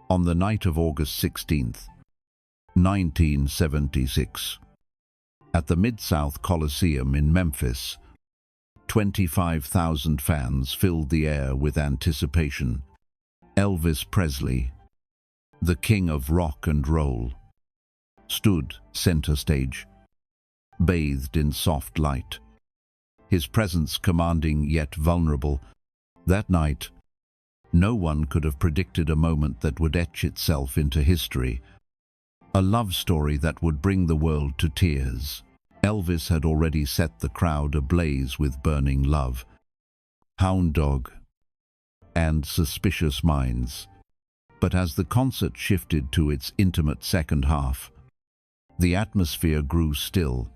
On the night of August 16th, 1976, at the Midsouth Coliseum in Memphis, 25,000 fans filled the air with anticipation. Elvis Presley, the king of rock and roll, stood center stage, bathed in soft light, his presence commanding yet vulnerable. That night, no one could have predicted a moment that would etch itself into history, a love story that would bring the world to tears. Elvis had already set the crowd ablaze with burning love, Hound Dog, and Suspicious Minds. But as the concert shifted to its intimate second half, the atmosphere grew still.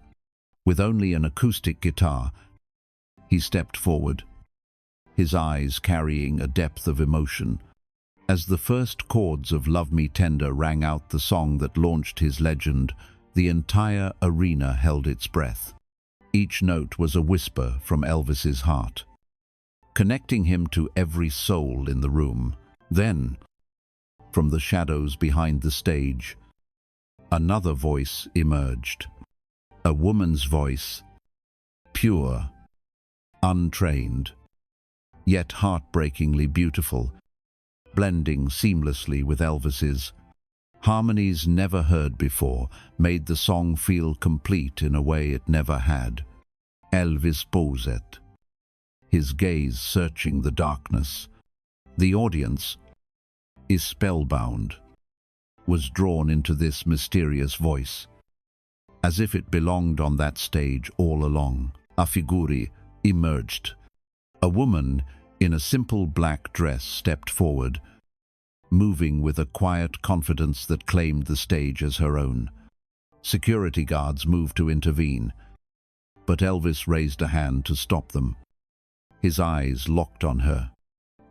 With only an acoustic guitar, he stepped forward, his eyes carrying a depth of emotion. As the first chords of Love Me Tender rang out the song that launched his legend, the entire arena held its breath. Each note was a whisper from Elvis's heart, connecting him to every soul in the room. Then, from the shadows behind the stage, another voice emerged. A woman's voice, pure, untrained, yet heartbreakingly beautiful, blending seamlessly with Elvis's. Harmonies never heard before made the song feel complete in a way it never had. Elvis Presley, his gaze searching the darkness. The audience, is spellbound, was drawn into this mysterious voice, as if it belonged on that stage all along. A figure emerged. A woman in a simple black dress stepped forward, moving with a quiet confidence that claimed the stage as her own. Security guards moved to intervene, but Elvis raised a hand to stop them. His eyes locked on her.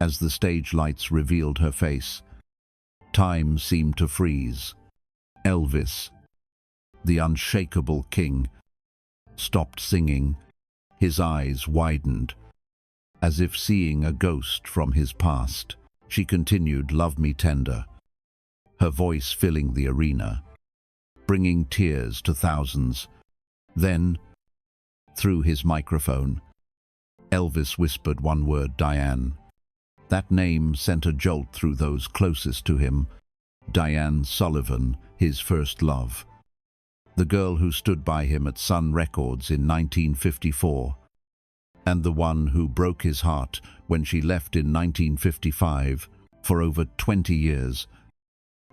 As the stage lights revealed her face, time seemed to freeze. Elvis, the unshakable king, stopped singing. His eyes widened, as if seeing a ghost from his past. She continued Love Me Tender, her voice filling the arena, bringing tears to thousands. Then, through his microphone, Elvis whispered one word: Diane. That name sent a jolt through those closest to him. Diane Sullivan, his first love. The girl who stood by him at Sun Records in 1954, and the one who broke his heart when she left in 1955. For over 20 years,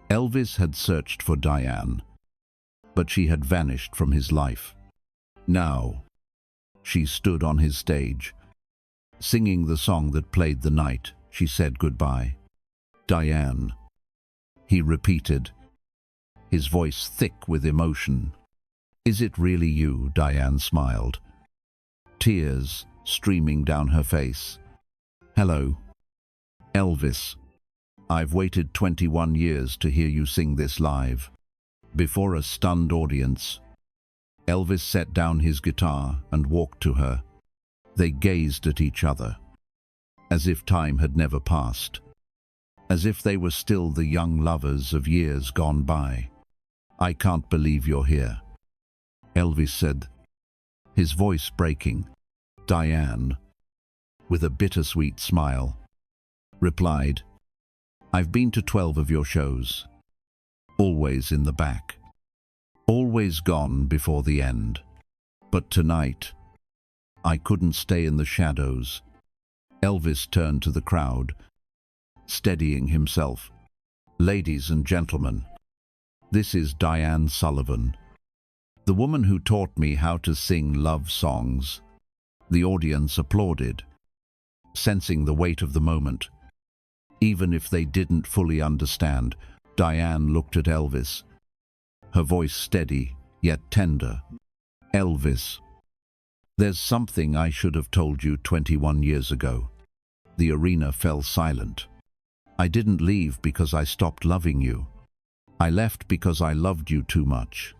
Elvis had searched for Diane, but she had vanished from his life. Now, she stood on his stage, singing the song that played the night she said goodbye. Diane, he repeated, his voice thick with emotion. Is it really you? Diane smiled, tears streaming down her face. Hello, Elvis. I've waited 21 years to hear you sing this live. Before a stunned audience, Elvis set down his guitar and walked to her. They gazed at each other, as if time had never passed, as if they were still the young lovers of years gone by. I can't believe you're here, Elvis said, his voice breaking. Diane, with a bittersweet smile, replied, I've been to 12 of your shows, always in the back, always gone before the end. But tonight, I couldn't stay in the shadows. Elvis turned to the crowd, steadying himself. Ladies and gentlemen, this is Diane Sullivan, the woman who taught me how to sing love songs. The audience applauded, sensing the weight of the moment. Even if they didn't fully understand, Diane looked at Elvis, her voice steady yet tender. Elvis, there's something I should have told you 21 years ago. The arena fell silent. I didn't leave because I stopped loving you. I left because I loved you too much.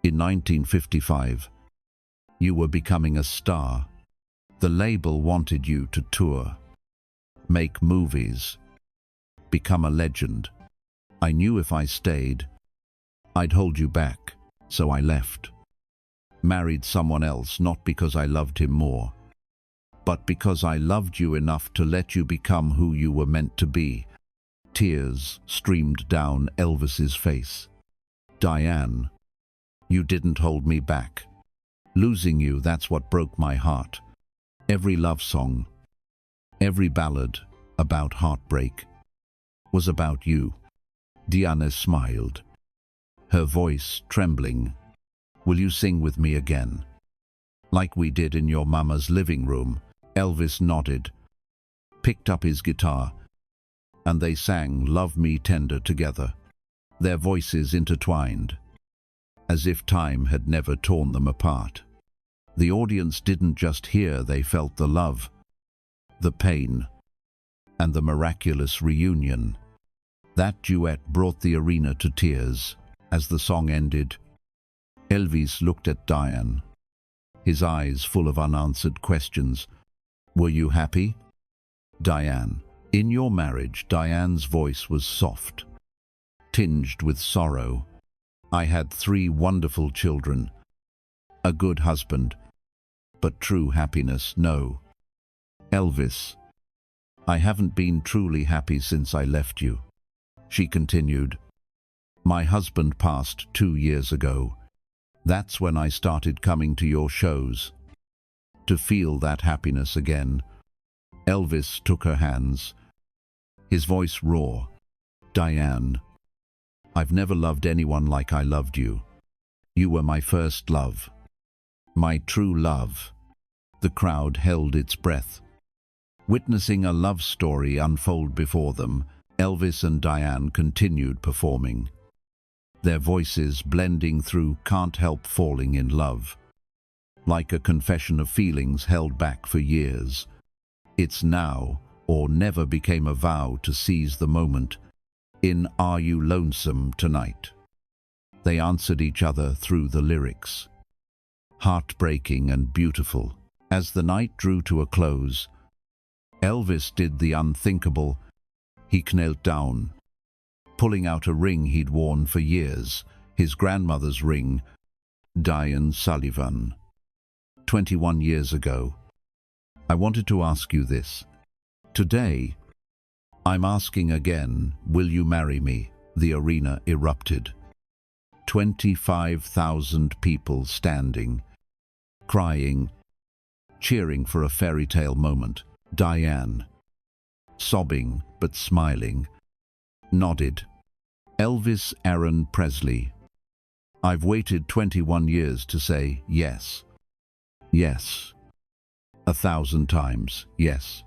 In 1955, you were becoming a star. The label wanted you to tour, make movies, become a legend. I knew if I stayed, I'd hold you back, so I left. Married someone else not because I loved him more, but because I loved you enough to let you become who you were meant to be. Tears streamed down Elvis's face. Diane, you didn't hold me back. Losing you, that's what broke my heart. Every love song, every ballad about heartbreak was about you. Diane smiled, her voice trembling. Will you sing with me again? Like we did in your mama's living room. Elvis nodded, picked up his guitar, and they sang Love Me Tender together, their voices intertwined, as if time had never torn them apart. The audience didn't just hear, they felt the love, the pain, and the miraculous reunion. That duet brought the arena to tears. As the song ended, Elvis looked at Diane, his eyes full of unanswered questions. Were you happy? Diane. In your marriage, Diane's voice was soft, tinged with sorrow. I had 3 wonderful children, a good husband, but true happiness, no. Elvis, I haven't been truly happy since I left you. She continued. My husband passed 2 years ago. That's when I started coming to your shows, to feel that happiness again. Elvis took her hands, his voice raw. Diane, I've never loved anyone like I loved you. You were my first love, my true love. The crowd held its breath, witnessing a love story unfold before them. Elvis and Diane continued performing, their voices blending through Can't Help Falling in Love, like a confession of feelings held back for years. It's now or never became a vow to seize the moment. In Are You Lonesome Tonight? They answered each other through the lyrics, heartbreaking and beautiful. As the night drew to a close, Elvis did the unthinkable. He knelt down, pulling out a ring he'd worn for years, his grandmother's ring. Diane Sullivan. 21 years ago. I wanted to ask you this. Today, I'm asking again, will you marry me? The arena erupted. 25,000 people standing, crying, cheering for a fairy tale moment. Diane, sobbing but smiling, nodded. Elvis Presley. I've waited 21 years to say yes. Yes. 1,000 times, yes.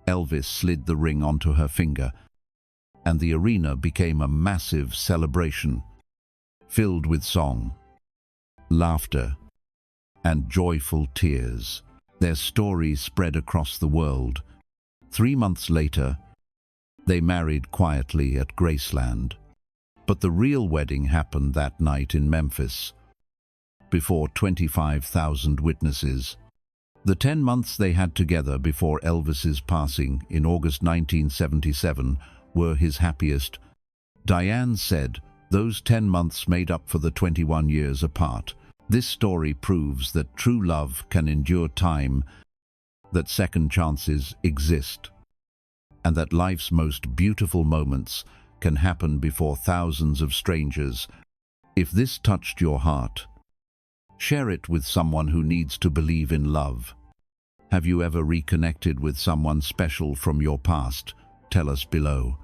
Elvis slid the ring onto her finger, and the arena became a massive celebration, filled with song, laughter, and joyful tears. Their story spread across the world. 3 months later, they married quietly at Graceland. But the real wedding happened that night in Memphis, before 25,000 witnesses. The 10 months they had together before Elvis's passing in August 1977 were his happiest. Diane said those 10 months made up for the 21 years apart. This story proves that true love can endure time, that second chances exist, and that life's most beautiful moments can happen before thousands of strangers. If this touched your heart, share it with someone who needs to believe in love. Have you ever reconnected with someone special from your past? Tell us below.